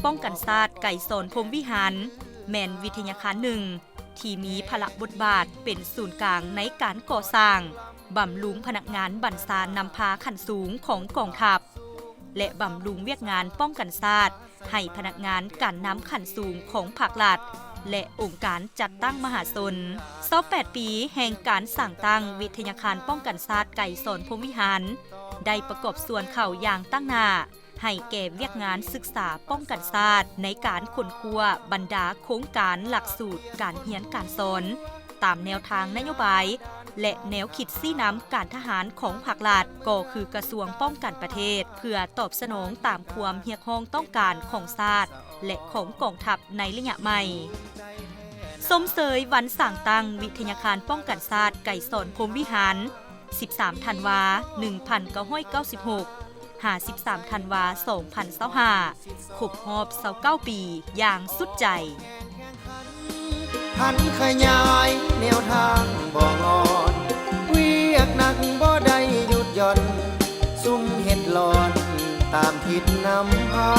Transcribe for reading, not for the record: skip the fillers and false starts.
ป้องกันศาสตร์ไก่สนพรหมวิหารแม่นวิทยาคารหนึ่งที่มีพละบทบาทเป็นศูนย์กลางในการก่อสร้างบำรุงพนักงานบัญชานำพาขั้นสูงของกองทัพและบำรุงเวียกงานป้องกันศาสตร์ให้พนักงานการนำขั้นสูงของภาครัฐและองค์การจัดตั้งมหาชน28 ปีแห่งการสร้างตั้งวิทยาคารป้องกันศาสตร์ไก่สนพรหมวิหารได้ประกอบส่วนเข่าอย่างตั้งหน้าให้แก่เวียกงานศึกษาป้องกันศาสตร์ในการค้นคว้าบรรดาโครงการหลักสูตรการเรียนการสอนตามแนวทางนโยบายและแนวคิดซี่น้ำการทหารของภาครัฐก็คือกระทรวงป้องกันประเทศเพื่อตอบสนองตามความเรียกร้องต้องการของชาติและของกองทัพในระยะใหม่สมเสยวันสร้างตั้งวิทยาคารป้องกันศาสตร์ไก่สนพรหมวิหาร13 ธันวา 1996 53 ธันวา 2025ครบรอบ29 ปีอย่างสุดใจหันขยายแนวทางบ่งอนเวียกหนักบ่ได้หยุดหย่อนซุ่มเฮ็ดหลอนตามทิศนำพา